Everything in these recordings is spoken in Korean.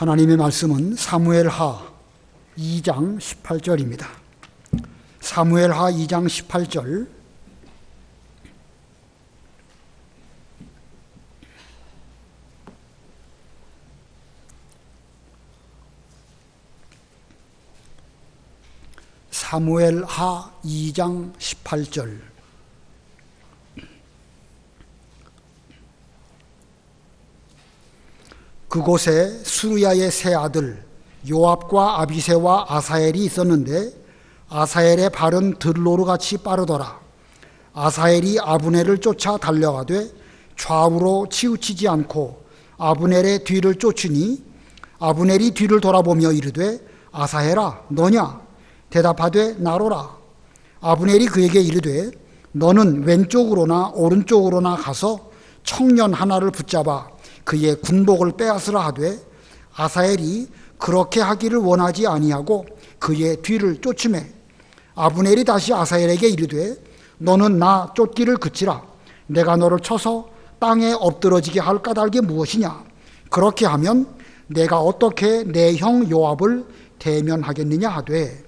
하나님의 말씀은 사무엘하 2장 18절입니다. 사무엘하 2장 18절. 사무엘하 2장 18절. 그곳에 수르야의 세 아들 요압과 아비새와 아사엘이 있었는데 아사엘의 발은 들로르같이 빠르더라. 아사엘이 아브넬을 쫓아 달려가되 좌우로 치우치지 않고 아브넬의 뒤를 쫓으니 아브넬이 뒤를 돌아보며 이르되 아사엘아 너냐? 대답하되 나로라. 아브넬이 그에게 이르되 너는 왼쪽으로나 오른쪽으로나 가서 청년 하나를 붙잡아 그의 군복을 빼앗으라 하되 아사엘이 그렇게 하기를 원하지 아니하고 그의 뒤를 쫓으매 아브넬이 다시 아사엘에게 이르되 너는 나 쫓기를 그치라. 내가 너를 쳐서 땅에 엎드러지게 할 까닭이 무엇이냐? 그렇게 하면 내가 어떻게 내 형 요압을 대면하겠느냐 하되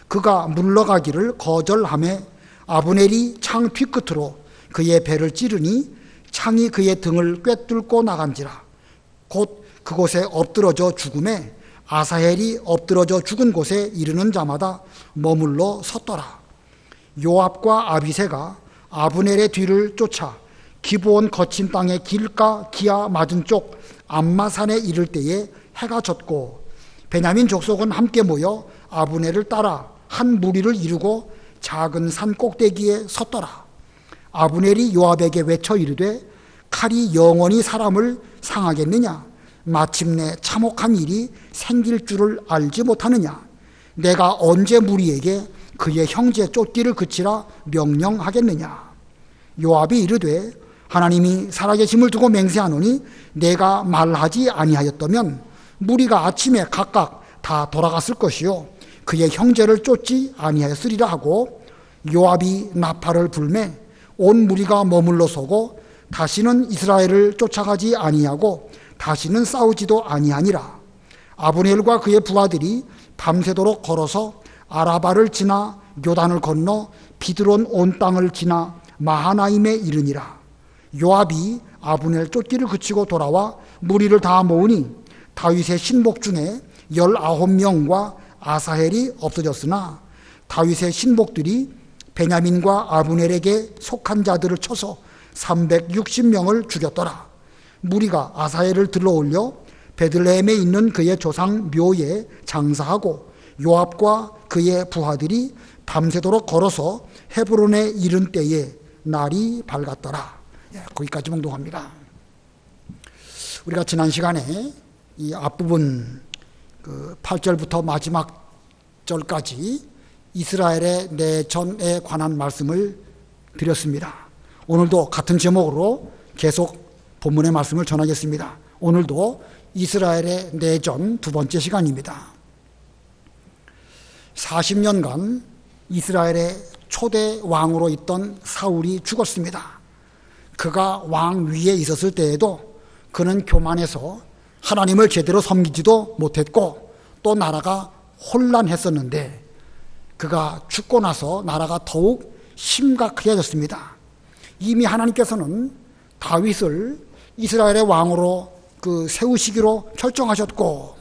그가 물러가기를 거절하매 아브넬이 창 뒤끝으로 그의 배를 찌르니 창이 그의 등을 꿰뚫고 나간지라. 곧 그곳에 엎드러져 죽음에 아사헬이 엎드러져 죽은 곳에 이르는 자마다 머물러 섰더라. 요압과 아비새가 아브넬의 뒤를 쫓아 기브온 거친 땅의 길가 기아 맞은 쪽 암마산에 이를 때에 해가 졌고 베냐민 족속은 함께 모여 아브넬을 따라 한 무리를 이루고 작은 산 꼭대기에 섰더라. 아브넬이 요압에게 외쳐 이르되 칼이 영원히 사람을 상하겠느냐? 마침내 참혹한 일이 생길 줄을 알지 못하느냐? 내가 언제 무리에게 그의 형제 쫓기를 그치라 명령하겠느냐? 요압이 이르되 하나님이 살아계심을 두고 맹세하노니 내가 말하지 아니하였다면 무리가 아침에 각각 다 돌아갔을 것이요 그의 형제를 쫓지 아니하였으리라 하고 요압이 나팔을 불매 온 무리가 머물러 서고 다시는 이스라엘을 쫓아가지 아니하고 다시는 싸우지도 아니하니라. 아브넬과 그의 부하들이 밤새도록 걸어서 아라바를 지나 요단을 건너 비드론 온 땅을 지나 마하나임에 이르니라. 요압이 아브넬 쫓기를 그치고 돌아와 무리를 다 모으니 다윗의 신복 중에 19명과 아사헬이 없어졌으나 다윗의 신복들이 베냐민과 아브넬에게 속한 자들을 쳐서 360명을 죽였더라. 무리가 아사헬을 들러올려 베들레헴에 있는 그의 조상 묘에 장사하고 요압과 그의 부하들이 밤새도록 걸어서 헤브론에 이른 때에 날이 밝았더라. 거기까지 몽독합니다. 우리가 지난 시간에 이 앞부분 8절부터 마지막 절까지 이스라엘의 내전에 관한 말씀을 드렸습니다. 오늘도 같은 제목으로 계속 본문의 말씀을 전하겠습니다. 오늘도 이스라엘의 내전 두 번째 시간입니다. 40년간 이스라엘의 초대 왕으로 있던 사울이 죽었습니다. 그가 왕 위에 있었을 때에도 그는 교만해서 하나님을 제대로 섬기지도 못했고 또 나라가 혼란했었는데 그가 죽고 나서 나라가 더욱 심각해졌습니다. 이미 하나님께서는 다윗을 이스라엘의 왕으로 세우시기로 결정하셨고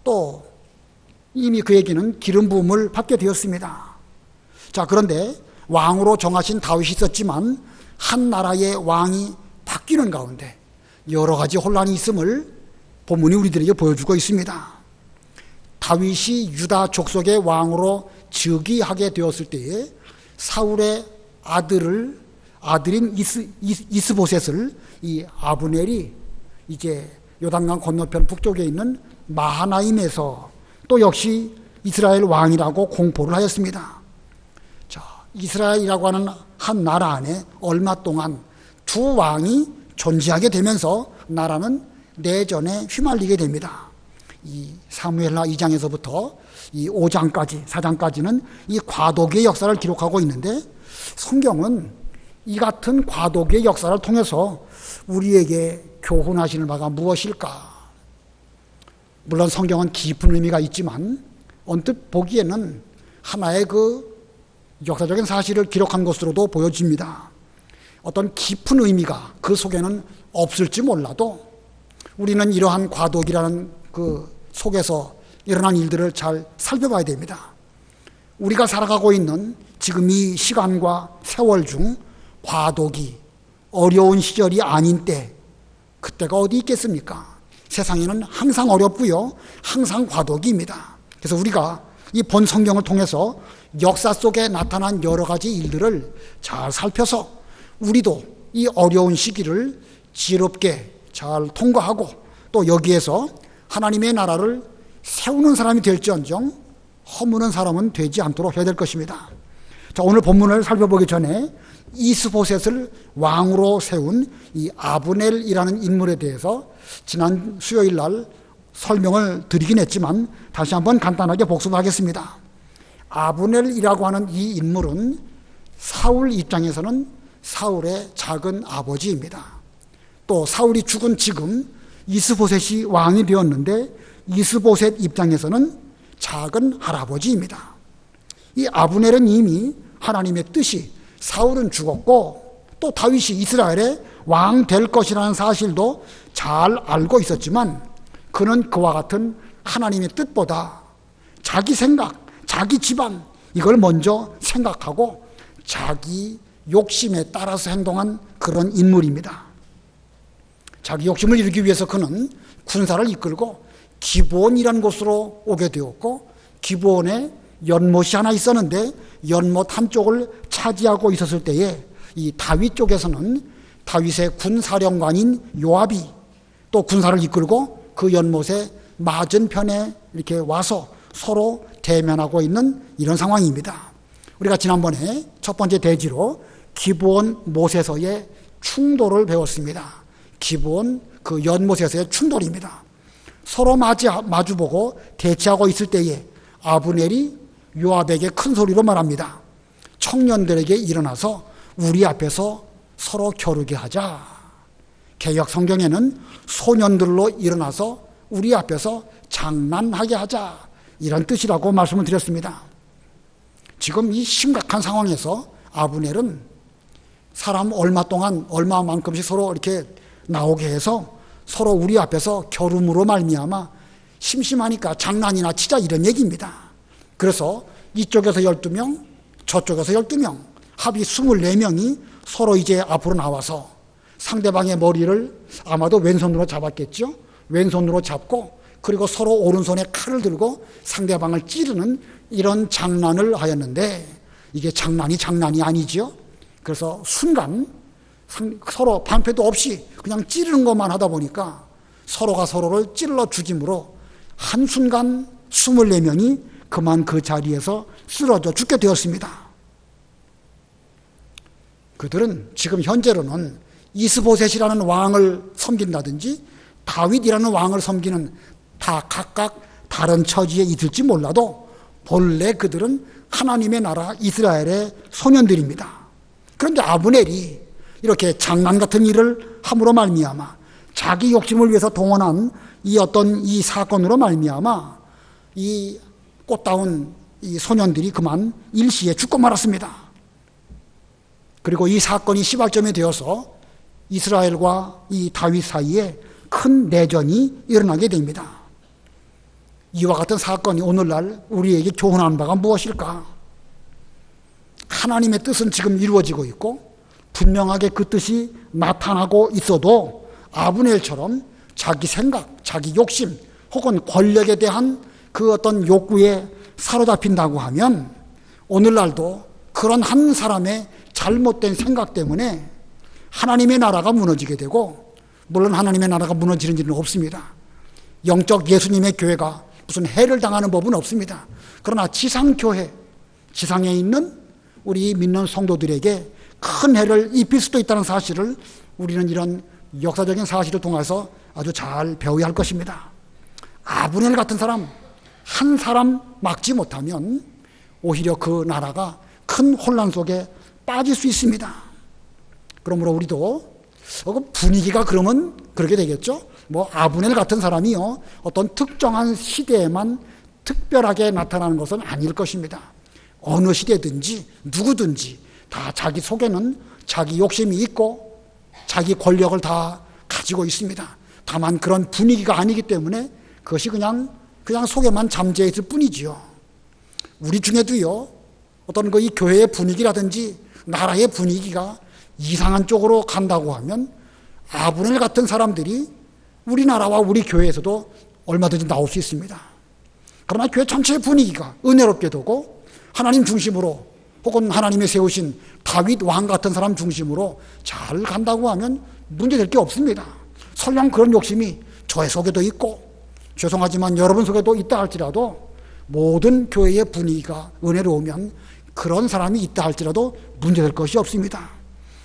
또 이미 그에게는 기름 부음을 받게 되었습니다. 자, 그런데 왕으로 정하신 다윗이 있었지만 한 나라의 왕이 바뀌는 가운데 여러 가지 혼란이 있음을 본문이 우리들에게 보여주고 있습니다. 다윗이 유다 족속의 왕으로 즉위하게 되었을 때에 사울의 아들인 이스보셋을 이 아브넬이 이제 요단강 건너편 북쪽에 있는 마하나임에서 또 역시 이스라엘 왕이라고 공포를 하였습니다. 자, 이스라엘이라고 하는 한 나라 안에 얼마 동안 두 왕이 존재하게 되면서 나라는 내전에 휘말리게 됩니다. 이 사무엘하 2장에서부터 이 5장까지 4장까지는 이 과도기의 역사를 기록하고 있는데 성경은 이 같은 과도기의 역사를 통해서 우리에게 교훈하시는 바가 무엇일까? 물론 성경은 깊은 의미가 있지만 언뜻 보기에는 하나의 그 역사적인 사실을 기록한 것으로도 보여집니다. 어떤 깊은 의미가 그 속에는 없을지 몰라도 우리는 이러한 과도기라는 그 속에서 일어난 일들을 잘 살펴봐야 됩니다. 우리가 살아가고 있는 지금 이 시간과 세월 중 과도기, 어려운 시절이 아닌 때, 그때가 어디 있겠습니까? 세상에는 항상 어렵고요, 항상 과도기입니다. 그래서 우리가 이 본 성경을 통해서 역사 속에 나타난 여러 가지 일들을 잘 살펴서 우리도 이 어려운 시기를 지혜롭게 잘 통과하고 또 여기에서 하나님의 나라를 세우는 사람이 될지언정 허무는 사람은 되지 않도록 해야 될 것입니다. 자, 오늘 본문을 살펴보기 전에 이스보셋을 왕으로 세운 이 아브넬이라는 인물에 대해서 지난 수요일 날 설명을 드리긴 했지만 다시 한번 간단하게 복습하겠습니다. 아브넬이라고 하는 이 인물은 사울 입장에서는 사울의 작은 아버지입니다. 또 사울이 죽은 지금 이스보셋이 왕이 되었는데 이스보셋 입장에서는 작은 할아버지입니다. 이 아브넬은 이미 하나님의 뜻이 사울은 죽었고 또 다윗이 이스라엘의 왕 될 것이라는 사실도 잘 알고 있었지만 그는 그와 같은 하나님의 뜻보다 자기 생각, 자기 집안 이걸 먼저 생각하고 자기 욕심에 따라서 행동한 그런 인물입니다. 자기 욕심을 이루기 위해서 그는 군사를 이끌고 기브온이라는 곳으로 오게 되었고 기브온에 연못이 하나 있었는데 연못 한쪽을 차지하고 있었을 때에 이 다윗 쪽에서는 다윗의 군사령관인 요압이 또 군사를 이끌고 그 연못의 맞은편에 이렇게 와서 서로 대면하고 있는 이런 상황입니다. 우리가 지난번에 첫 번째 대지로 기브온 못에서의 충돌을 배웠습니다. 기브온 그 연못에서의 충돌입니다. 서로 마주보고 대치하고 있을 때에 아브넬이 요압에게 큰 소리로 말합니다. 청년들에게 일어나서 우리 앞에서 서로 겨루게 하자. 개역 성경에는 소년들로 일어나서 우리 앞에서 장난하게 하자. 이런 뜻이라고 말씀을 드렸습니다. 지금 이 심각한 상황에서 아브넬은 사람 얼마만큼씩 서로 이렇게 나오게 해서 서로 우리 앞에서 겨룸으로 말미암아 심심하니까 장난이나 치자 이런 얘기입니다. 그래서 이쪽에서 12명, 저쪽에서 12명, 합이 24명이 서로 이제 앞으로 나와서 상대방의 머리를 아마도 왼손으로 잡았겠죠. 왼손으로 잡고 그리고 서로 오른손에 칼을 들고 상대방을 찌르는 이런 장난을 하였는데 이게 장난이 아니죠. 그래서 순간 서로 방패도 없이 그냥 찌르는 것만 하다 보니까 서로가 서로를 찔러 죽임으로 한순간 24명이 그만 그 자리에서 쓰러져 죽게 되었습니다. 그들은 지금 현재로는 이스보셋이라는 왕을 섬긴다든지 다윗이라는 왕을 섬기는 다 각각 다른 처지에 있을지 몰라도 본래 그들은 하나님의 나라 이스라엘의 소년들입니다. 그런데 아브넬이 이렇게 장난 같은 일을 함으로 말미암아 자기 욕심을 위해서 동원한 이 사건으로 말미암아 이 꽃다운 이 소년들이 그만 일시에 죽고 말았습니다. 그리고 이 사건이 시발점이 되어서 이스라엘과 이 다윗 사이에 큰 내전이 일어나게 됩니다. 이와 같은 사건이 오늘날 우리에게 교훈하는 바가 무엇일까? 하나님의 뜻은 지금 이루어지고 있고 분명하게 그 뜻이 나타나고 있어도 아브넬처럼 자기 생각, 자기 욕심 혹은 권력에 대한 그 어떤 욕구에 사로잡힌다고 하면 오늘날도 그런 한 사람의 잘못된 생각 때문에 하나님의 나라가 무너지게 되고, 물론 하나님의 나라가 무너지는 일은 없습니다. 영적 예수님의 교회가 무슨 해를 당하는 법은 없습니다. 그러나 지상교회, 지상에 있는 우리 믿는 성도들에게 큰 해를 입힐 수도 있다는 사실을 우리는 이런 역사적인 사실을 통해서 아주 잘 배워야 할 것입니다. 아브넬 같은 사람, 한 사람 막지 못하면 오히려 그 나라가 큰 혼란 속에 빠질 수 있습니다. 그러므로 우리도 분위기가 그러면 그렇게 되겠죠. 뭐 아브넬 같은 사람이요 어떤 특정한 시대에만 특별하게 나타나는 것은 아닐 것입니다. 어느 시대든지 누구든지 다 자기 속에는 자기 욕심이 있고 자기 권력을 다 가지고 있습니다. 다만 그런 분위기가 아니기 때문에 그것이 그냥 속에만 잠재해 있을 뿐이지요. 우리 중에도요 어떤 이 교회의 분위기라든지 나라의 분위기가 이상한 쪽으로 간다고 하면 아브넬 같은 사람들이 우리나라와 우리 교회에서도 얼마든지 나올 수 있습니다. 그러나 교회 전체의 분위기가 은혜롭게 되고 하나님 중심으로 혹은 하나님이 세우신 다윗 왕 같은 사람 중심으로 잘 간다고 하면 문제될 게 없습니다. 설령 그런 욕심이 저의 속에도 있고 죄송하지만 여러분 속에도 있다 할지라도 모든 교회의 분위기가 은혜로우면 그런 사람이 있다 할지라도 문제될 것이 없습니다.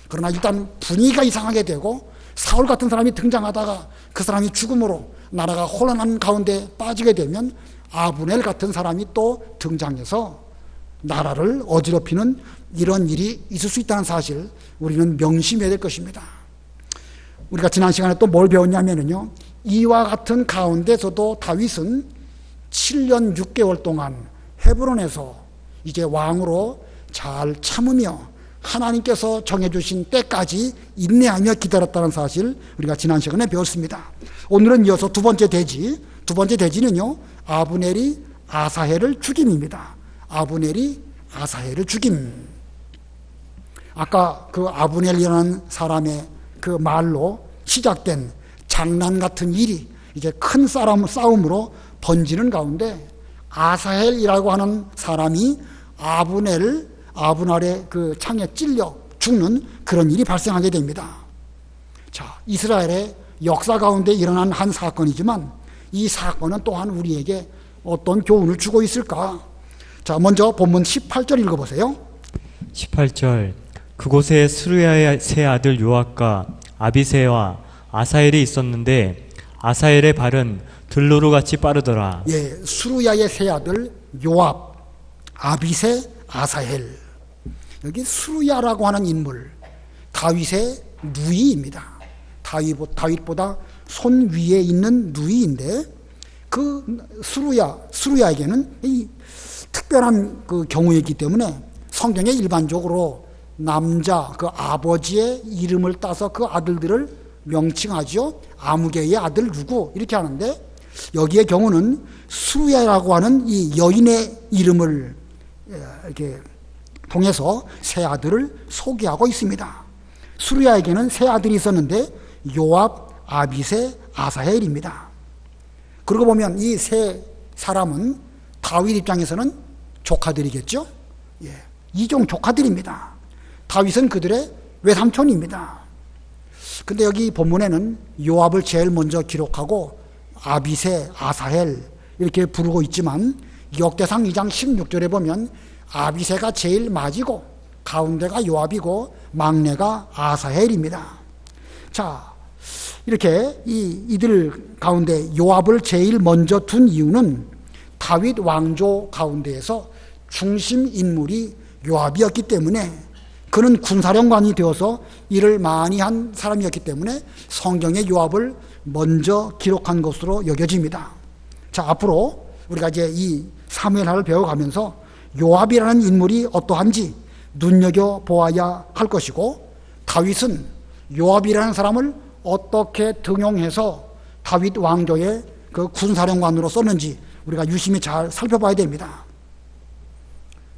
그러나 일단 분위기가 이상하게 되고 사울 같은 사람이 등장하다가 그 사람이 죽음으로 나라가 혼란한 가운데 빠지게 되면 아브넬 같은 사람이 또 등장해서 나라를 어지럽히는 이런 일이 있을 수 있다는 사실 우리는 명심해야 될 것입니다. 우리가 지난 시간에 또 뭘 배웠냐면요 이와 같은 가운데서도 다윗은 7년 6개월 동안 헤브론에서 이제 왕으로 잘 참으며 하나님께서 정해주신 때까지 인내하며 기다렸다는 사실 우리가 지난 시간에 배웠습니다. 오늘은 이어서 두 번째 대지는요 아브넬이 아사헬을 죽임입니다. 아브넬이 아사헬을 죽임. 아까 그 아브넬이라는 사람의 그 말로 시작된 장난 같은 일이 이제 큰 싸움으로 번지는 가운데 아사헬이라고 하는 사람이 아브넬의 그 창에 찔려 죽는 그런 일이 발생하게 됩니다. 자, 이스라엘의 역사 가운데 일어난 한 사건이지만 이 사건은 또한 우리에게 어떤 교훈을 주고 있을까? 자, 먼저 본문 18절 읽어보세요. 18절 그곳에 스루야의 세 아들 요압과 아비새와 아사헬이 있었는데 아사헬의 발은 들로루같이 빠르더라. 예, 스루야의 세 아들 요압, 아비새, 아사헬. 여기 스루야라고 하는 인물, 다윗의 누이입니다. 다윗보다 손 위에 있는 누이인데 그 스루야에게는 이 특별한 그 경우이기 때문에 성경에 일반적으로 남자 그 아버지의 이름을 따서 그 아들들을 명칭하죠. 아무개의 아들 누구 이렇게 하는데 여기의 경우는 스루야라고 하는 이 여인의 이름을 이렇게 통해서 세 아들을 소개하고 있습니다. 스루야에게는 세 아들이 있었는데 요압, 아비새, 아사헬입니다. 그러고 보면 이 세 사람은 다윗 입장에서는 조카들이겠죠. 예, 이종 조카들입니다. 다윗은 그들의 외삼촌입니다. 근데 여기 본문에는 요압을 제일 먼저 기록하고 아비새, 아사헬 이렇게 부르고 있지만 역대상 2장 16절에 보면 아비새가 제일 맞이고 가운데가 요압이고 막내가 아사헬입니다. 자, 이렇게 이들 가운데 요압을 제일 먼저 둔 이유는 다윗 왕조 가운데에서 중심 인물이 요압이었기 때문에 그는 군사령관이 되어서 일을 많이 한 사람이었기 때문에 성경에 요압을 먼저 기록한 것으로 여겨집니다. 자, 앞으로 우리가 이제 이 사무엘하를 배워가면서 요압이라는 인물이 어떠한지 눈여겨보아야 할 것이고 다윗은 요압이라는 사람을 어떻게 등용해서 다윗 왕조의 그 군사령관으로 썼는지 우리가 유심히 잘 살펴봐야 됩니다.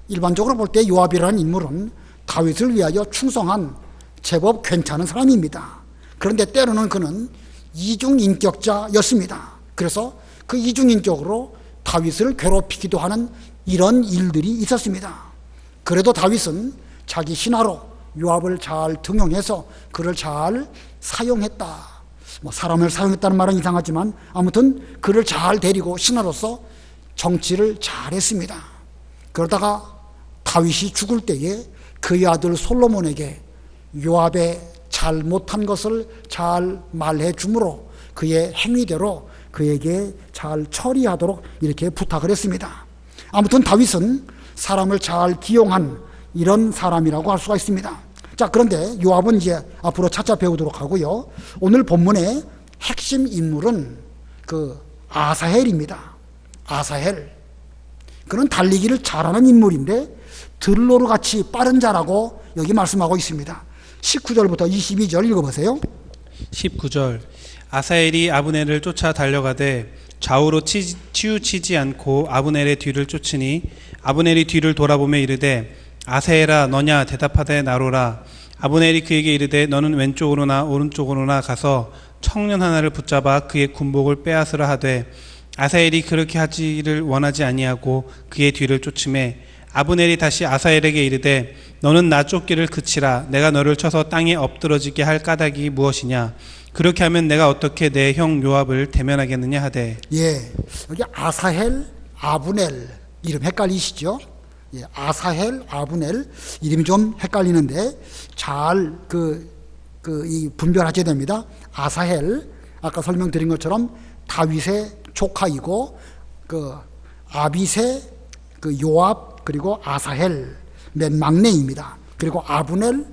일반적으로 볼 때 요압이라는 인물은 다윗을 위하여 충성한 제법 괜찮은 사람입니다. 그런데 때로는 그는 이중인격자였습니다. 그래서 그 이중인격으로 다윗을 괴롭히기도 하는 이런 일들이 있었습니다. 그래도 다윗은 자기 신하로 요압을 잘 등용해서 그를 잘 사용했다. 사람을 사용했다는 말은 이상하지만 아무튼 그를 잘 데리고 신하로서 정치를 잘했습니다. 그러다가 다윗이 죽을 때에 그의 아들 솔로몬에게 요압의 잘못한 것을 잘 말해 주므로 그의 행위대로 그에게 잘 처리하도록 이렇게 부탁을 했습니다. 아무튼 다윗은 사람을 잘 기용한 이런 사람이라고 할 수가 있습니다. 자, 그런데 요압은 이제 앞으로 차차 배우도록 하고요. 오늘 본문에 핵심 인물은 그 아사헬입니다. 아사헬. 그는 달리기를 잘하는 인물인데 들로로 같이 빠른 자라고 여기 말씀하고 있습니다. 19절부터 22절 읽어보세요. 19절 아사헬이 아브넬을 쫓아 달려가되 좌우로 치우치지 않고 아브넬의 뒤를 쫓으니 아브넬이 뒤를 돌아보며 이르되 아사헬아 너냐 대답하되 나로라. 아브넬이 그에게 이르되 너는 왼쪽으로나 오른쪽으로나 가서 청년 하나를 붙잡아 그의 군복을 빼앗으라 하되 아사헬이 그렇게 하지를 원하지 아니하고 그의 뒤를 쫓음에 아브넬이 다시 아사헬에게 이르되 너는 나 쫓기를 그치라. 내가 너를 쳐서 땅에 엎드러지게 할 까닭이 무엇이냐. 그렇게 하면 내가 어떻게 내 형 요압을 대면하겠느냐 하되. 예, 여기 아사헬, 아브넬 이름 헷갈리시죠? 예, 아사헬, 아브넬 이름이 좀 헷갈리는데 잘 이 분별하셔야 됩니다. 아사헬 아까 설명드린 것처럼 다윗의 조카이고 그 아빗의 그 요압 그리고 아사헬 맨 막내입니다. 그리고 아브넬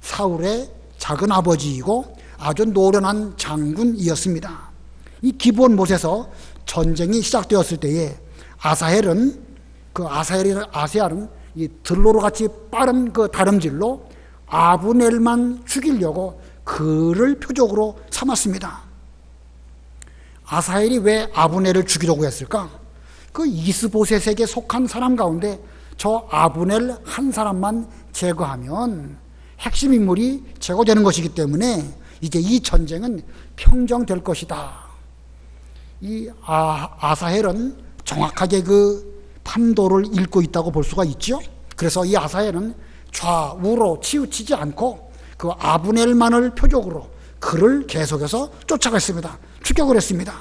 사울의 작은 아버지이고 아주 노련한 장군이었습니다. 이 기브온못에서 전쟁이 시작되었을 때에 아사헬은 이 들로로 같이 빠른 그 다름질로 아브넬만 죽이려고 그를 표적으로 삼았습니다. 아사헬이 왜 아브넬을 죽이려고 했을까? 그 이스보셋에게 속한 사람 가운데 저 아브넬 한 사람만 제거하면 핵심 인물이 제거되는 것이기 때문에 이제 이 전쟁은 평정될 것이다. 이 아사헬은 정확하게 그 판도를 읽고 있다고 볼 수가 있죠. 그래서 이 아사헬은 좌우로 치우치지 않고 그 아브넬만을 표적으로 그를 계속해서 쫓아갔습니다. 추격을 했습니다.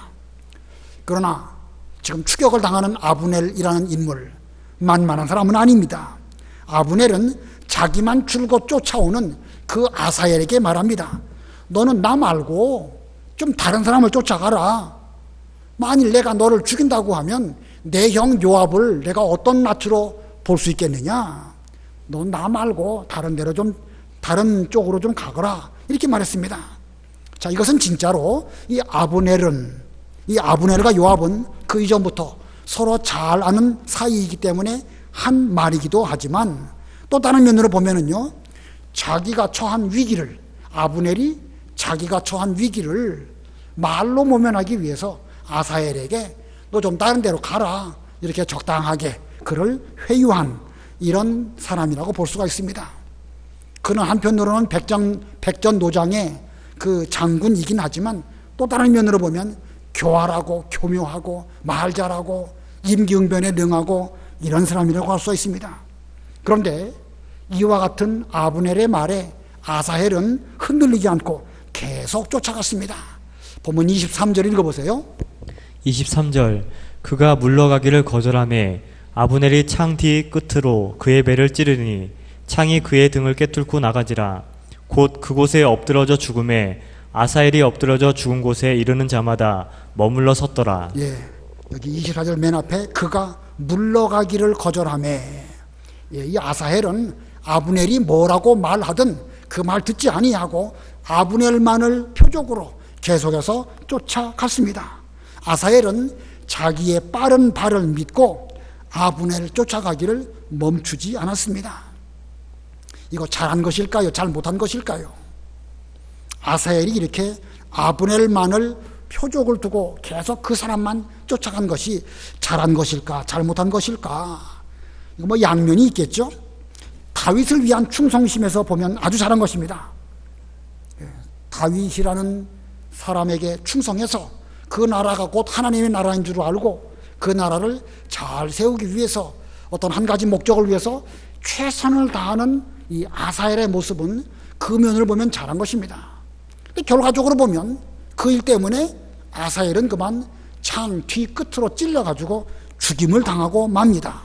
그러나 지금 추격을 당하는 아브넬이라는 인물 만만한 사람은 아닙니다. 아브넬은 자기만 줄곧 쫓아오는 그 아사헬에게 말합니다. 너는 나 말고 좀 다른 사람을 쫓아가라. 만일 내가 너를 죽인다고 하면 내 형 요압을 내가 어떤 낯으로 볼 수 있겠느냐. 넌 나 말고 다른 쪽으로 좀 가거라. 이렇게 말했습니다. 자, 이것은 진짜로 이 아브넬과 요압은 그 이전부터 서로 잘 아는 사이이기 때문에 한 말이기도 하지만 또 다른 면으로 보면은요, 자기가 처한 위기를, 아브넬이 자기가 처한 위기를 말로 모면하기 위해서 아사헬에게 너 좀 다른 데로 가라. 이렇게 적당하게 그를 회유한 이런 사람이라고 볼 수가 있습니다. 그는 한편으로는 백전노장의 그 장군이긴 하지만 또 다른 면으로 보면 교활하고 교묘하고 말 잘하고 임기응변에 능하고 이런 사람이라고 할 수 있습니다. 그런데 이와 같은 아브넬의 말에 아사헬은 흔들리지 않고 계속 쫓아갔습니다. 보면 23절 읽어보세요. 23절 그가 물러가기를 거절하매 아브넬이 창 뒤 끝으로 그의 배를 찌르니 창이 그의 등을 꿰뚫고 나가지라. 곧 그곳에 엎드러져 죽음에 아사헬이 엎드러져 죽은 곳에 이르는 자마다 머물러 섰더라. 예, 여기 24절 맨 앞에 그가 물러가기를 거절하매, 예, 이 아사헬은 아브넬이 뭐라고 말하든 그 말 듣지 아니하고 아브넬만을 표적으로 계속해서 쫓아갔습니다. 아사헬은 자기의 빠른 발을 믿고 아브넬을 쫓아가기를 멈추지 않았습니다. 이거 잘한 것일까요? 잘못한 것일까요? 아사헬이 이렇게 아브넬만을 표적을 두고 계속 그 사람만 쫓아간 것이 잘한 것일까? 잘못한 것일까? 이거 뭐 양면이 있겠죠? 다윗을 위한 충성심에서 보면 아주 잘한 것입니다. 다윗이라는 사람에게 충성해서 그 나라가 곧 하나님의 나라인 줄 알고 그 나라를 잘 세우기 위해서 어떤 한 가지 목적을 위해서 최선을 다하는 이 아사헬의 모습은 그 면을 보면 잘한 것입니다. 근데 결과적으로 보면 그 일 때문에 아사헬은 그만 창 뒤 끝으로 찔러가지고 죽임을 당하고 맙니다.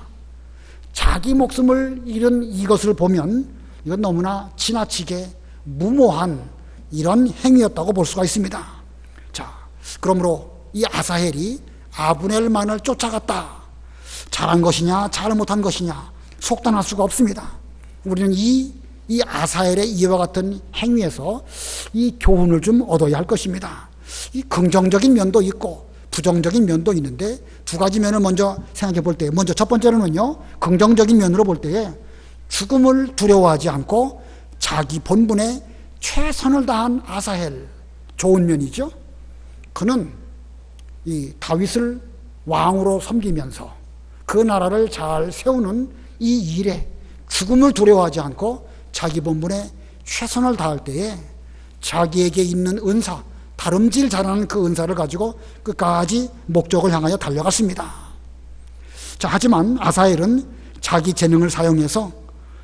자기 목숨을 잃은 이것을 보면 이건 너무나 지나치게 무모한 이런 행위였다고 볼 수가 있습니다. 자, 그러므로 이 아사헬이 아브넬만을 쫓아갔다. 잘한 것이냐 잘못한 것이냐 속단할 수가 없습니다. 우리는 이 아사헬의 이와 같은 행위에서 이 교훈을 좀 얻어야 할 것입니다. 이 긍정적인 면도 있고 부정적인 면도 있는데 두 가지 면을 먼저 생각해 볼 때, 먼저 첫 번째는요, 긍정적인 면으로 볼 때에 죽음을 두려워하지 않고 자기 본분에 최선을 다한 아사헬, 좋은 면이죠. 그는 이 다윗을 왕으로 섬기면서 그 나라를 잘 세우는 이 일에 죽음을 두려워하지 않고 자기 본분에 최선을 다할 때에 자기에게 있는 은사, 다름질 잘하는 그 은사를 가지고 끝까지 목적을 향하여 달려갔습니다. 자, 하지만 아사헬은 자기 재능을 사용해서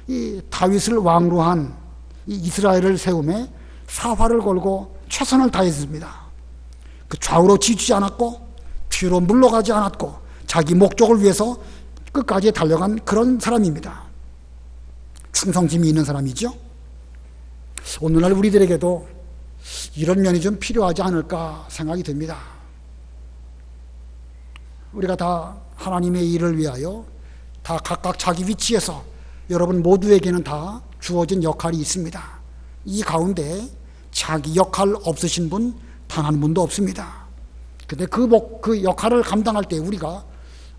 이 다윗을 왕으로 한 이 이스라엘을 세움에 사활을 걸고 최선을 다했습니다. 그 좌우로 지치지 않았고 뒤로 물러가지 않았고 자기 목적을 위해서 끝까지 달려간 그런 사람입니다. 충성심이 있는 사람이죠. 오늘날 우리들에게도 이런 면이 좀 필요하지 않을까 생각이 듭니다. 우리가 다 하나님의 일을 위하여 다 각각 자기 위치에서 여러분 모두에게는 다 주어진 역할이 있습니다. 이 가운데 자기 역할 없으신 분 단 한 분도 없습니다. 근데 그 역할을 감당할 때 우리가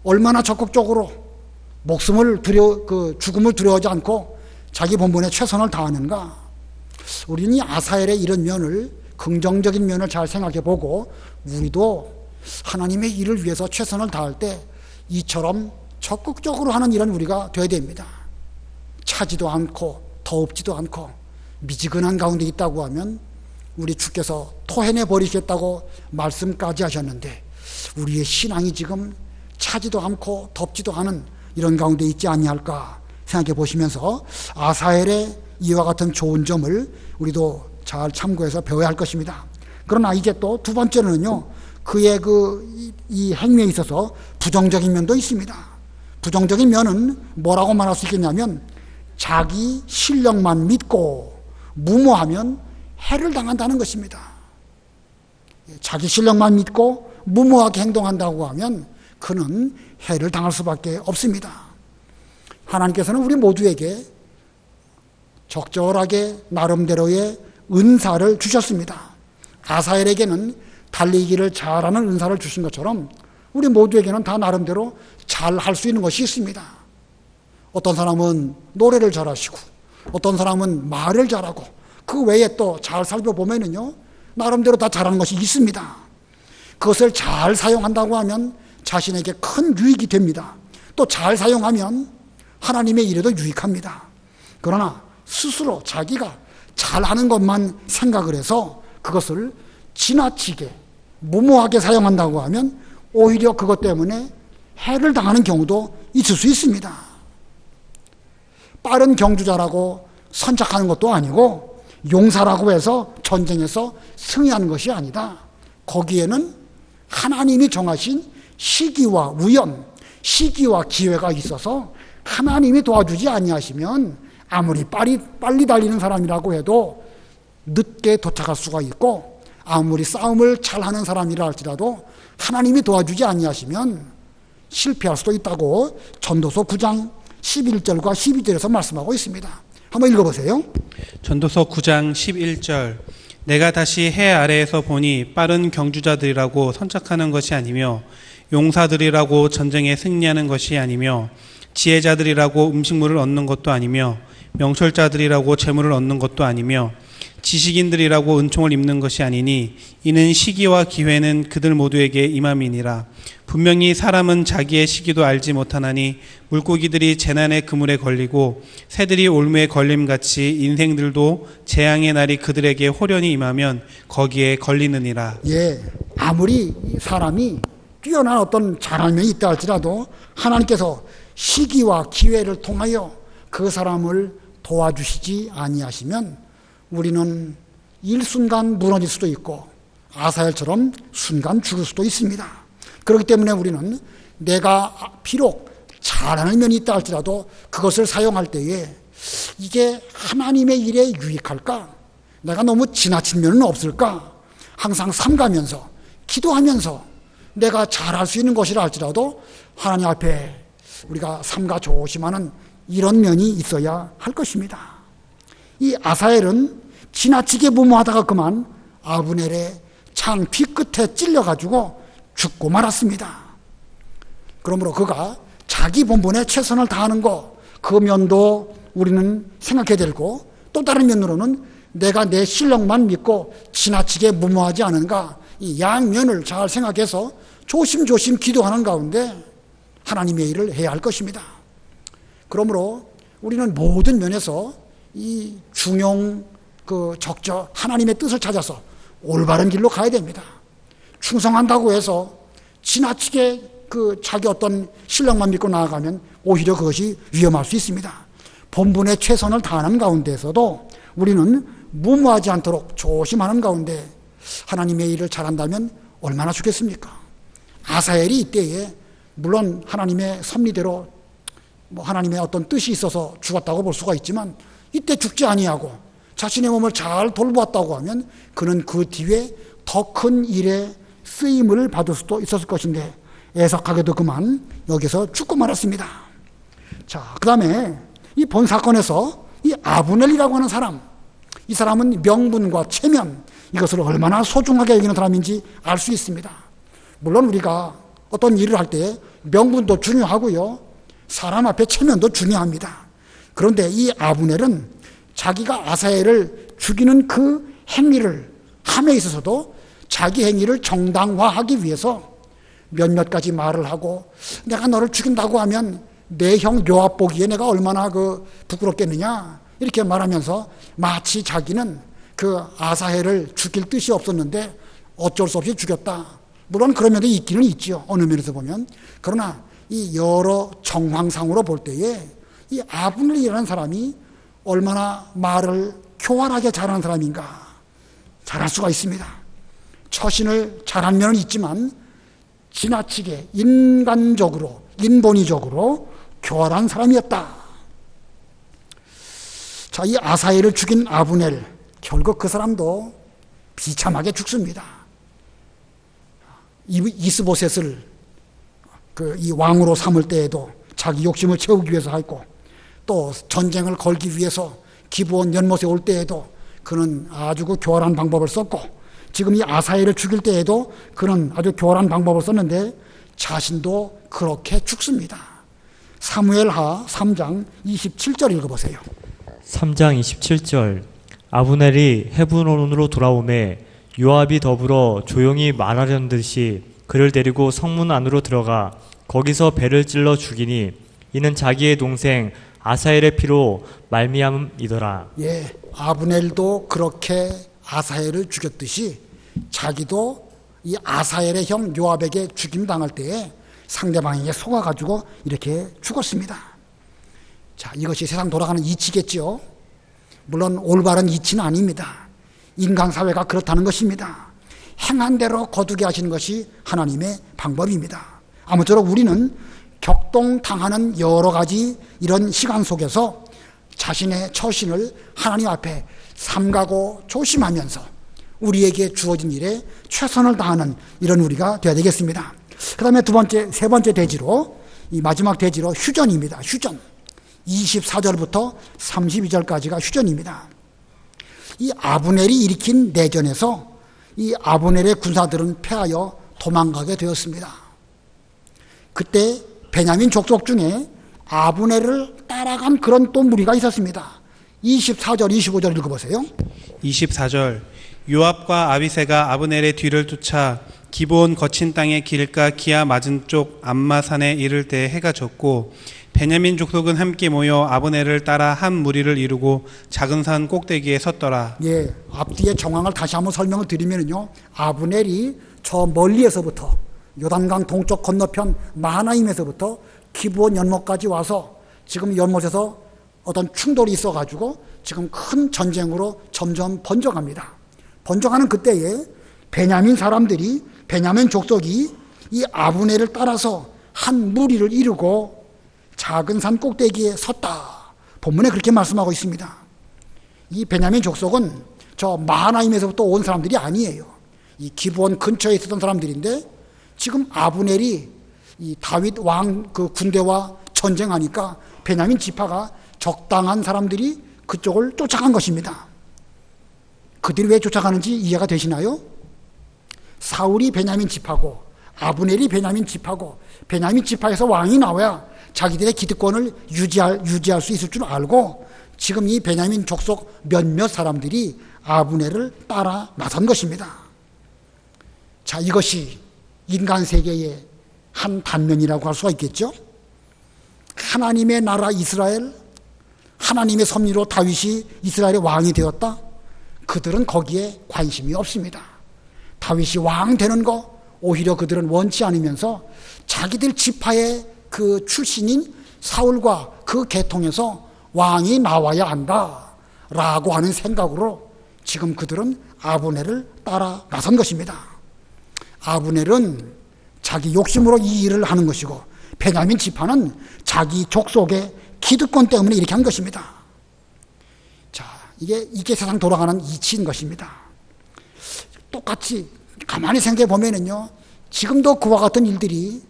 얼마나 적극적으로 목숨을 죽음을 두려워하지 않고 자기 본분에 최선을 다하는가? 우리는 이 아사헬의 이런 면을, 긍정적인 면을 잘 생각해 보고 우리도 하나님의 일을 위해서 최선을 다할 때 이처럼 적극적으로 하는 일은 우리가 되어야 됩니다. 차지도 않고 더웁지도 않고 미지근한 가운데 있다고 하면 우리 주께서 토해내 버리겠다고 말씀까지 하셨는데 우리의 신앙이 지금 차지도 않고 덥지도 않은 이런 가운데 있지 아니할까 생각해 보시면서 아사헬의 이와 같은 좋은 점을 우리도 잘 참고해서 배워야 할 것입니다. 그러나 이제 또 두 번째는요, 그의 이 행위에 있어서 부정적인 면도 있습니다. 부정적인 면은 뭐라고 말할 수 있겠냐면 자기 실력만 믿고 무모하면 해를 당한다는 것입니다. 자기 실력만 믿고 무모하게 행동한다고 하면 그는 해를 당할 수밖에 없습니다. 하나님께서는 우리 모두에게 적절하게 나름대로의 은사를 주셨습니다. 아사헬에게는 달리기를 잘하는 은사를 주신 것처럼 우리 모두에게는 다 나름대로 잘 할 수 있는 것이 있습니다. 어떤 사람은 노래를 잘하시고 어떤 사람은 말을 잘하고 그 외에 또 잘 살펴보면은요, 나름대로 다 잘하는 것이 있습니다. 그것을 잘 사용한다고 하면 자신에게 큰 유익이 됩니다. 또 잘 사용하면 하나님의 일에도 유익합니다. 그러나 스스로 자기가 잘하는 것만 생각을 해서 그것을 지나치게 무모하게 사용한다고 하면 오히려 그것 때문에 해를 당하는 경우도 있을 수 있습니다. 빠른 경주자라고 선착하는 것도 아니고 용사라고 해서 전쟁에서 승리하는 것이 아니다. 거기에는 하나님이 정하신 시기와 우연, 시기와 기회가 있어서 하나님이 도와주지 아니하시면 아무리 빨리 달리는 사람이라고 해도 늦게 도착할 수가 있고 아무리 싸움을 잘하는 사람이라 할지라도 하나님이 도와주지 아니하시면 실패할 수도 있다고 전도서 9장 11절과 12절에서 말씀하고 있습니다. 한번 읽어보세요. 전도서 9장 11절 내가 다시 해 아래에서 보니 빠른 경주자들이라고 선착하는 것이 아니며 용사들이라고 전쟁에 승리하는 것이 아니며 지혜자들이라고 음식물을 얻는 것도 아니며 명철자들이라고 재물을 얻는 것도 아니며 지식인들이라고 은총을 입는 것이 아니니 이는 시기와 기회는 그들 모두에게 임함이니라. 분명히 사람은 자기의 시기도 알지 못하나니 물고기들이 재난의 그물에 걸리고 새들이 올무에 걸림같이 인생들도 재앙의 날이 그들에게 호련히 임하면 거기에 걸리느니라. 예, 아무리 사람이 뛰어난 어떤 잘한 면이 있다 할지라도 하나님께서 시기와 기회를 통하여 그 사람을 도와주시지 아니하시면 우리는 일순간 무너질 수도 있고 아사헬처럼 순간 죽을 수도 있습니다. 그렇기 때문에 우리는 내가 비록 잘하는 면이 있다 할지라도 그것을 사용할 때에 이게 하나님의 일에 유익할까? 내가 너무 지나친 면은 없을까? 항상 삼가면서 기도하면서 내가 잘할 수 있는 것이라 할지라도 하나님 앞에 우리가 삼가 조심하는 이런 면이 있어야 할 것입니다. 이 아사헬은 지나치게 무모하다가 그만 아브넬의 창 뒤끝에 찔려가지고 죽고 말았습니다. 그러므로 그가 자기 본분에 최선을 다하는 그 면도 우리는 생각해야 되고, 또 다른 면으로는 내가 내 실력만 믿고 지나치게 무모하지 않은가, 이 양면을 잘 생각해서 조심조심 기도하는 가운데 하나님의 일을 해야 할 것입니다. 그러므로 우리는 모든 면에서 이 중용 적저 하나님의 뜻을 찾아서 올바른 길로 가야 됩니다. 충성한다고 해서 지나치게 자기 어떤 실력만 믿고 나아가면 오히려 그것이 위험할 수 있습니다. 본분에 최선을 다하는 가운데서도 우리는 무모하지 않도록 조심하는 가운데 하나님의 일을 잘한다면 얼마나 좋겠습니까? 아사엘이 이때에 물론 하나님의 섭리대로 하나님의 어떤 뜻이 있어서 죽었다고 볼 수가 있지만, 이때 죽지 아니하고 자신의 몸을 잘 돌보았다고 하면 그는 그 뒤에 더 큰 일에 쓰임을 받을 수도 있었을 것인데, 애석하게도 그만 여기서 죽고 말았습니다. 자, 그 다음에 이 본 사건에서 이 아브넬이라고 하는 사람, 이 사람은 명분과 체면, 이것을 얼마나 소중하게 여기는 사람인지 알 수 있습니다. 물론 우리가 어떤 일을 할 때 명분도 중요하고요, 사람 앞에 체면도 중요합니다. 그런데 이 아브넬은 자기가 아사엘을 죽이는 그 행위를 함에 있어서도 자기 행위를 정당화하기 위해서 몇몇 가지 말을 하고, 내가 너를 죽인다고 하면 내 형 요압 보기에 내가 얼마나 부끄럽겠느냐, 이렇게 말하면서 마치 자기는 그 아사헬을 죽일 뜻이 없었는데 어쩔 수 없이 죽였다. 물론 그런 면도 있기는 있지요, 어느 면에서 보면. 그러나 이 여러 정황상으로 볼 때에 이 아브넬이라는 사람이 얼마나 말을 교활하게 잘하는 사람인가, 잘할 수가 있습니다. 처신을 잘한 면은 있지만 지나치게 인간적으로, 인본의적으로 교활한 사람이었다. 자, 이 아사엘을 죽인 아브넬, 결국 그 사람도 비참하게 죽습니다. 이스보셋을 이 왕으로 삼을 때에도 자기 욕심을 채우기 위해서 했고, 또 전쟁을 걸기 위해서 기브온 연못에 올 때에도 그는 아주 교활한 방법을 썼고, 지금 이 아사엘을 죽일 때에도 그는 아주 교활한 방법을 썼는데 자신도 그렇게 죽습니다. 사무엘하 3장 27절 읽어보세요. 3장 27절. 아브넬이 헤브론으로 돌아오매 요압이 더불어 조용히 말하려는 듯이 그를 데리고 성문 안으로 들어가 거기서 배를 찔러 죽이니 이는 자기의 동생 아사엘의 피로 말미암이더라. 예, 아브넬도 그렇게 아사엘을 죽였듯이 자기도 이 아사엘의 형 요압에게 죽임 당할 때에 상대방에게 속아가지고 이렇게 죽었습니다. 자, 이것이 세상 돌아가는 이치겠죠. 물론 올바른 이치는 아닙니다. 인간사회가 그렇다는 것입니다. 행한 대로 거두게 하시는 것이 하나님의 방법입니다. 아무쪼록 우리는 격동당하는 여러 가지 이런 시간 속에서 자신의 처신을 하나님 앞에 삼가고 조심하면서 우리에게 주어진 일에 최선을 다하는 이런 우리가 되어야 되겠습니다. 그 다음에 세 번째 대지로, 이 마지막 대지로 휴전입니다. 휴전. 24절부터 32절까지가 휴전입니다. 이 아브넬이 일으킨 내전에서 이 아브넬의 군사들은 패하여 도망가게 되었습니다. 그때 베냐민 족속 중에 아브넬을 따라간 그런 또 무리가 있었습니다. 24절, 25절 읽어보세요. 24절. 요압과 아비새가 아브넬의 뒤를 쫓아 기브온 거친 땅의 길가 기아 맞은 쪽 암마산에 이를 때 해가 졌고 베냐민 족속은 함께 모여 아브넬을 따라 한 무리를 이루고 작은 산 꼭대기에 섰더라. 예, 앞뒤의 정황을 다시 한번 설명을 드리면요, 아브넬이 저 멀리에서부터 요단강 동쪽 건너편 마하나임에서부터 기브온 연못까지 와서 지금 연못에서 어떤 충돌이 있어가지고 지금 큰 전쟁으로 점점 번져갑니다. 번져가는 그때에 베냐민 사람들이, 베냐민 족속이 이 아브넬을 따라서 한 무리를 이루고 작은 산 꼭대기에 섰다. 본문에 그렇게 말씀하고 있습니다. 이 베냐민 족속은 저 마하나임에서부터 온 사람들이 아니에요. 이 기브온 근처에 있었던 사람들인데 지금 아브넬이 이 다윗 왕 그 군대와 전쟁하니까 베냐민 지파가 적당한 사람들이 그쪽을 쫓아간 것입니다. 그들이 왜 쫓아가는지 이해가 되시나요? 사울이 베냐민 지파고 아브넬이 베냐민 지파고 베냐민 지파에서 왕이 나와야 자기들의 기득권을 유지할 수 있을 줄 알고 지금 이 베냐민 족속 몇몇 사람들이 아브넬을 따라 나선 것입니다. 자, 이것이 인간 세계의 한 단면이라고 할 수가 있겠죠. 하나님의 나라 이스라엘, 하나님의 섭리로 다윗이 이스라엘의 왕이 되었다. 그들은 거기에 관심이 없습니다. 다윗이 왕 되는 거 오히려 그들은 원치 않으면서 자기들 지파의 그 출신인 사울과 그 계통에서 왕이 나와야 한다라고 하는 생각으로 지금 그들은 아브넬을 따라 나선 것입니다. 아브넬은 자기 욕심으로 이 일을 하는 것이고 베냐민 지파는 자기 족속의 기득권 때문에 이렇게 한 것입니다. 자, 이게 세상 돌아가는 이치인 것입니다. 똑같이 가만히 생각해 보면은요, 지금도 그와 같은 일들이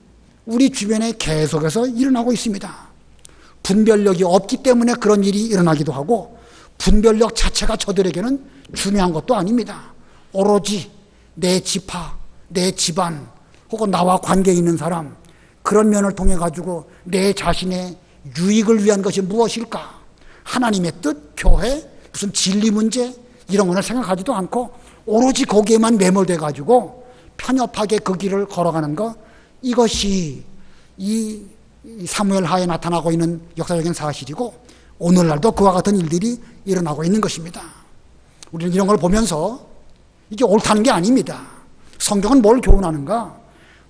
우리 주변에 계속해서 일어나고 있습니다. 분별력이 없기 때문에 그런 일이 일어나기도 하고 분별력 자체가 저들에게는 중요한 것도 아닙니다. 오로지 내 지파, 내 집안 혹은 나와 관계 있는 사람, 그런 면을 통해 가지고 내 자신의 유익을 위한 것이 무엇일까? 하나님의 뜻, 교회, 무슨 진리 문제 이런 것을 생각하지도 않고 오로지 거기에만 매몰돼 가지고 편협하게 그 길을 걸어가는 것, 이것이 이 사무엘 하에 나타나고 있는 역사적인 사실이고 오늘날도 그와 같은 일들이 일어나고 있는 것입니다. 우리는 이런 걸 보면서 이게 옳다는 게 아닙니다. 성경은 뭘 교훈하는가?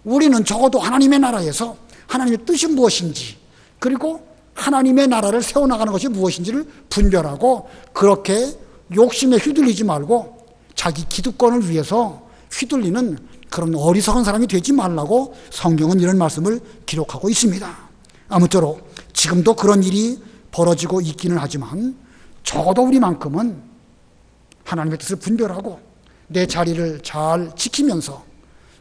우리는 적어도 하나님의 나라에서 하나님의 뜻이 무엇인지, 그리고 하나님의 나라를 세워나가는 것이 무엇인지를 분별하고 그렇게 욕심에 휘둘리지 말고 자기 기득권을 위해서 휘둘리는 그런 어리석은 사람이 되지 말라고 성경은 이런 말씀을 기록하고 있습니다. 아무쪼록 지금도 그런 일이 벌어지고 있기는 하지만 적어도 우리만큼은 하나님의 뜻을 분별하고 내 자리를 잘 지키면서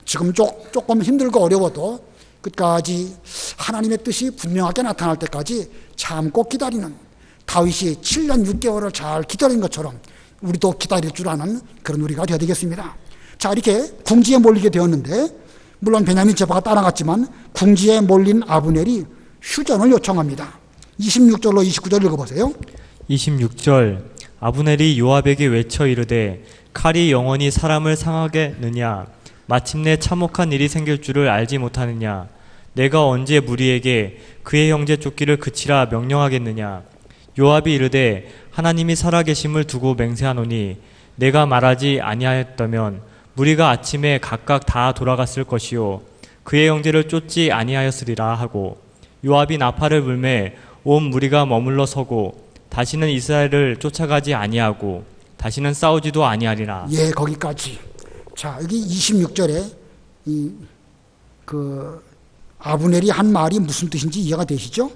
지금 조금 힘들고 어려워도 끝까지 하나님의 뜻이 분명하게 나타날 때까지 참고 기다리는, 다윗이 7년 6개월을 잘 기다린 것처럼 우리도 기다릴 줄 아는 그런 우리가 되어야 되겠습니다. 자, 이렇게 궁지에 몰리게 되었는데, 물론 베냐민 지파가 따라갔지만 궁지에 몰린 아브넬이 휴전을 요청합니다. 26절로 29절 읽어보세요. 26절 아브넬이 요압에게 외쳐 이르되 칼이 영원히 사람을 상하겠느냐? 마침내 참혹한 일이 생길 줄을 알지 못하느냐? 내가 언제 무리에게 그의 형제 쫓기를 그치라 명령하겠느냐? 요압이 이르되 하나님이 살아계심을 두고 맹세하노니 내가 말하지 아니하였다면 무리가 아침에 각각 다 돌아갔을 것이요 그의 형제를 쫓지 아니하였으리라 하고, 요압이 나팔을 불매 온 무리가 머물러 서고 다시는 이스라엘을 쫓아가지 아니하고 다시는 싸우지도 아니하리라. 예, 거기까지. 자, 여기 26절에 아브넬이 한 말이 무슨 뜻인지 이해가 되시죠?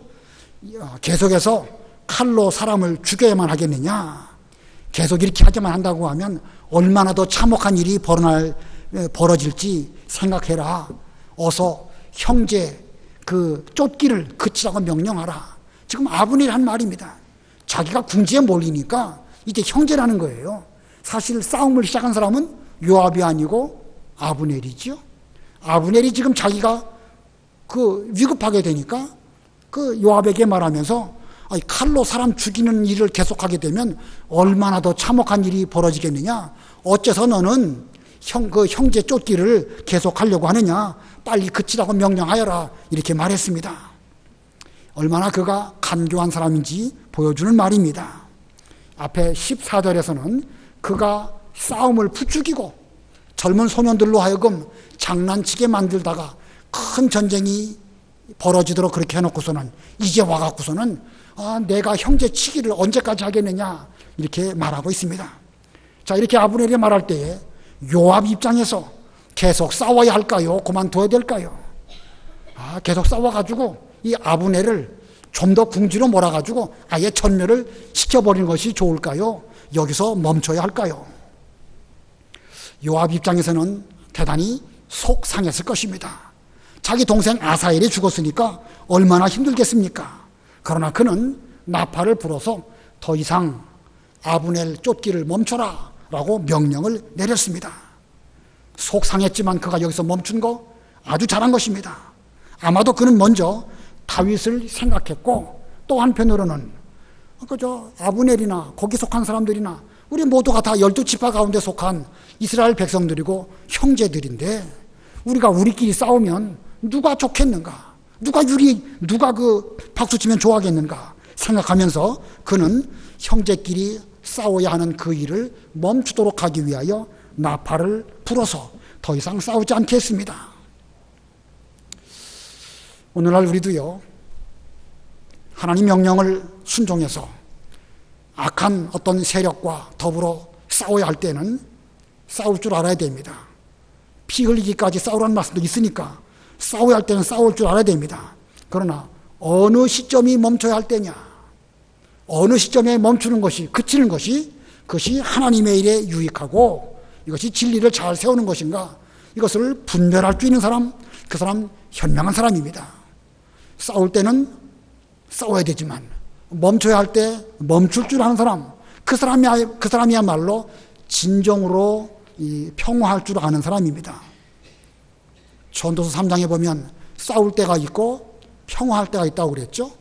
계속해서 칼로 사람을 죽여야만 하겠느냐? 계속 이렇게 하자만 한다고 하면 얼마나 더 참혹한 일이 벌어질지 생각해라. 어서 형제 그 쫓기를 그치라고 명령하라. 지금 아브넬이 한 말입니다. 자기가 궁지에 몰리니까 이제 형제라는 거예요. 사실 싸움을 시작한 사람은 요압이 아니고 아브넬이죠. 아브넬이 지금 자기가 위급하게 되니까 요압에게 말하면서 칼로 사람 죽이는 일을 계속하게 되면 얼마나 더 참혹한 일이 벌어지겠느냐. 어째서 너는 형제 쫓기를 계속하려고 하느냐. 빨리 그치라고 명령하여라. 이렇게 말했습니다. 얼마나 그가 간교한 사람인지 보여주는 말입니다. 앞에 14절에서는 그가 싸움을 부추기고 젊은 소년들로 하여금 장난치게 만들다가 큰 전쟁이 벌어지도록 그렇게 해놓고서는 이제 와갖고서는 내가 형제 치기를 언제까지 하겠느냐 이렇게 말하고 있습니다. 자, 이렇게 아브넬이 말할 때에 요압 입장에서 계속 싸워야 할까요? 그만둬야 될까요? 계속 싸워가지고 이 아브넬을 좀 더 궁지로 몰아가지고 아예 전멸을 시켜버리는 것이 좋을까요? 여기서 멈춰야 할까요? 요압 입장에서는 대단히 속상했을 것입니다. 자기 동생 아사엘이 죽었으니까 얼마나 힘들겠습니까? 그러나 그는 나팔을 불어서 더 이상 아브넬 쫓기를 멈춰라 라고 명령을 내렸습니다. 속상했지만 그가 여기서 멈춘 거 아주 잘한 것입니다. 아마도 그는 먼저 다윗을 생각했고, 또 한편으로는 그저 아브넬이나 거기 속한 사람들이나 우리 모두가 다 12지파 가운데 속한 이스라엘 백성들이고 형제들인데, 우리가 우리끼리 싸우면 누가 좋겠는가, 누가 그 박수치면 좋아하겠는가 생각하면서 그는 형제끼리 싸워야 하는 그 일을 멈추도록 하기 위하여 나팔을 불어서 더 이상 싸우지 않게 했습니다. 오늘날 우리도요, 하나님 명령을 순종해서 악한 어떤 세력과 더불어 싸워야 할 때는 싸울 줄 알아야 됩니다. 피 흘리기까지 싸우라는 말씀도 있으니까 싸워야 할 때는 싸울 줄 알아야 됩니다. 그러나 어느 시점이 멈춰야 할 때냐, 어느 시점에 멈추는 것이, 그치는 것이, 그것이 하나님의 일에 유익하고 이것이 진리를 잘 세우는 것인가, 이것을 분별할 수 있는 사람, 그 사람 현명한 사람입니다. 싸울 때는 싸워야 되지만 멈춰야 할 때 멈출 줄 아는 사람, 그 사람이야말로 진정으로 평화할 줄 아는 사람입니다. 전도서 3장에 보면 싸울 때가 있고 평화할 때가 있다고 그랬죠.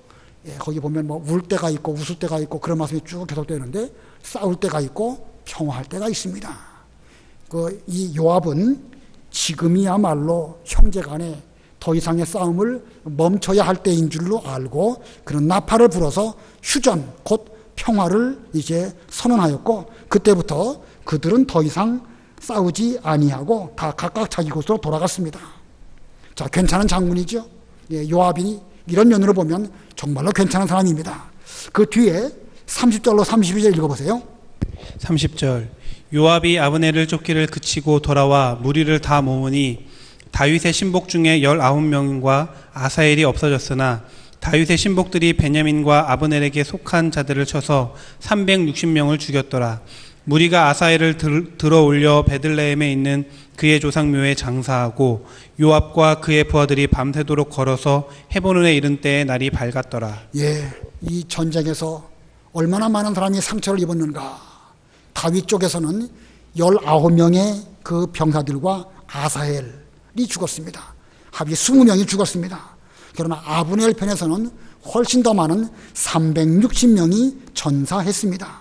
거기 보면 뭐 울 때가 있고 웃을 때가 있고 그런 말씀이 쭉 계속되는데, 싸울 때가 있고 평화할 때가 있습니다. 이 요압은 지금이야말로 형제간에 더 이상의 싸움을 멈춰야 할 때인 줄로 알고 그런 나팔을 불어서 휴전, 곧 평화를 이제 선언하였고, 그때부터 그들은 더 이상 싸우지 아니하고 다 각각 자기 곳으로 돌아갔습니다. 자, 괜찮은 장군이죠. 요압이 이런 면으로 보면 정말로 괜찮은 사람입니다. 그 뒤에 30절로 32절 읽어보세요. 30절. 요압이 아브넬을 쫓기를 그치고 돌아와 무리를 다 모으니 다윗의 신복 중에 19명과 아사엘이 없어졌으나 다윗의 신복들이 베냐민과 아브넬에게 속한 자들을 쳐서 360명을 죽였더라. 무리가 아사엘을 들어올려 베들레헴에 있는 그의 조상묘에 장사하고 요압과 그의 부하들이 밤새도록 걸어서 헤보론에 이른 때에 날이 밝았더라. 이 전쟁에서 얼마나 많은 사람이 상처를 입었는가. 다윗 쪽에서는 19명의 그 병사들과 아사엘이 죽었습니다. 합이 20명이 죽었습니다. 그러나 아브넬 편에서는 훨씬 더 많은 360명이 전사했습니다.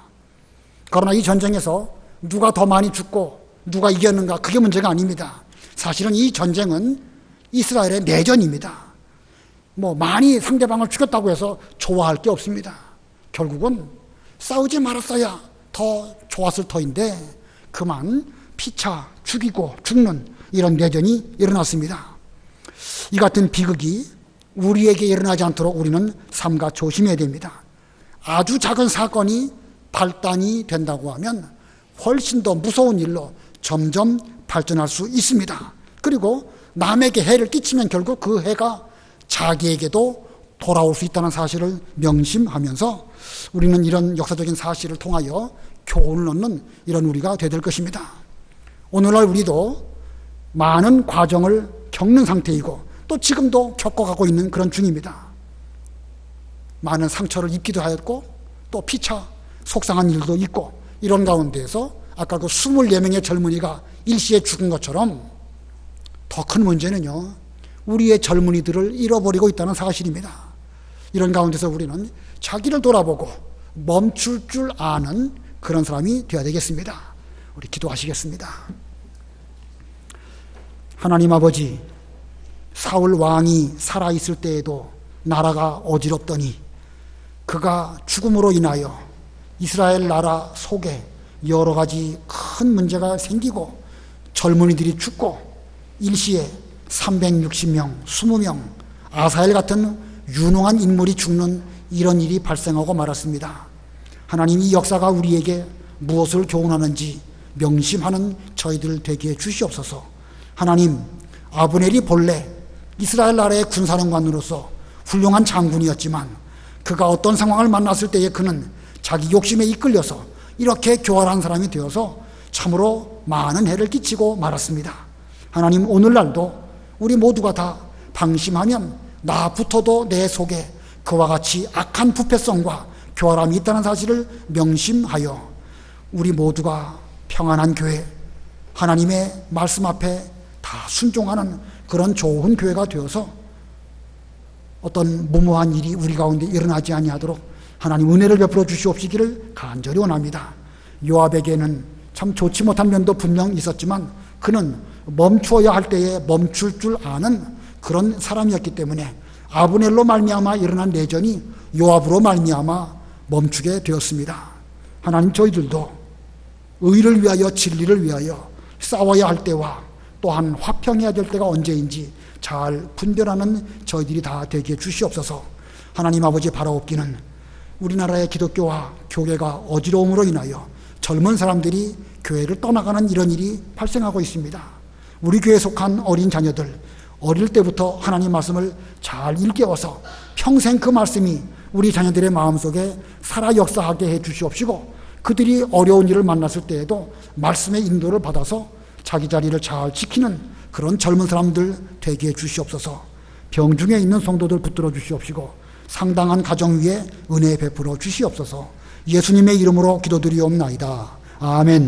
그러나 이 전쟁에서 누가 더 많이 죽고 누가 이겼는가, 그게 문제가 아닙니다. 사실은 이 전쟁은 이스라엘의 내전입니다. 많이 상대방을 죽였다고 해서 좋아할 게 없습니다. 결국은 싸우지 말았어야 더 좋았을 터인데 그만 피차 죽이고 죽는 이런 내전이 일어났습니다. 이 같은 비극이 우리에게 일어나지 않도록 우리는 삼가 조심해야 됩니다. 아주 작은 사건이 발단이 된다고 하면 훨씬 더 무서운 일로 점점 발전할 수 있습니다. 그리고 남에게 해를 끼치면 결국 그 해가 자기에게도 돌아올 수 있다는 사실을 명심하면서 우리는 이런 역사적인 사실을 통하여 교훈을 얻는 이런 우리가 되야 될 것입니다. 오늘날 우리도 많은 과정을 겪는 상태이고 또 지금도 겪어가고 있는 그런 중입니다. 많은 상처를 입기도 하였고 또 피차 속상한 일도 있고, 이런 가운데에서 아까 그 24명의 젊은이가 일시에 죽은 것처럼 더 큰 문제는요, 우리의 젊은이들을 잃어버리고 있다는 사실입니다. 이런 가운데서 우리는 자기를 돌아보고 멈출 줄 아는 그런 사람이 되어야 되겠습니다. 우리 기도하시겠습니다. 하나님 아버지, 사울 왕이 살아있을 때에도 나라가 어지럽더니 그가 죽음으로 인하여 이스라엘 나라 속에 여러 가지 큰 문제가 생기고 젊은이들이 죽고 일시에 360명, 20명, 아사엘 같은 유능한 인물이 죽는 이런 일이 발생하고 말았습니다. 하나님, 이 역사가 우리에게 무엇을 교훈하는지 명심하는 저희들 되게 해 주시옵소서. 하나님, 아브넬이 본래 이스라엘 나라의 군사령관으로서 훌륭한 장군이었지만 그가 어떤 상황을 만났을 때에 그는 자기 욕심에 이끌려서 이렇게 교활한 사람이 되어서 참으로 많은 해를 끼치고 말았습니다. 하나님, 오늘날도 우리 모두가 다 방심하면 나부터도 내 속에 그와 같이 악한 부패성과 교활함이 있다는 사실을 명심하여 우리 모두가 평안한 교회, 하나님의 말씀 앞에 다 순종하는 그런 좋은 교회가 되어서 어떤 무모한 일이 우리 가운데 일어나지 아니하도록 하나님 은혜를 베풀어 주시옵시기를 간절히 원합니다. 요압에게는 참 좋지 못한 면도 분명 있었지만 그는 멈추어야 할 때에 멈출 줄 아는 그런 사람이었기 때문에 아브넬로 말미암아 일어난 내전이 요압으로 말미암아 멈추게 되었습니다. 하나님, 저희들도 의를 위하여 진리를 위하여 싸워야 할 때와 또한 화평해야 될 때가 언제인지 잘 분별하는 저희들이 다 되게 주시옵소서. 하나님 아버지, 바라옵기는 우리나라의 기독교와 교회가 어지러움으로 인하여 젊은 사람들이 교회를 떠나가는 이런 일이 발생하고 있습니다. 우리 교회에 속한 어린 자녀들, 어릴 때부터 하나님 말씀을 잘 일깨워서 평생 그 말씀이 우리 자녀들의 마음속에 살아 역사하게 해 주시옵시고, 그들이 어려운 일을 만났을 때에도 말씀의 인도를 받아서 자기 자리를 잘 지키는 그런 젊은 사람들 되게 해 주시옵소서. 병중에 있는 성도들 붙들어 주시옵시고 상당한 가정 위에 은혜 베풀어 주시옵소서. 예수님의 이름으로 기도드리옵나이다. 아멘.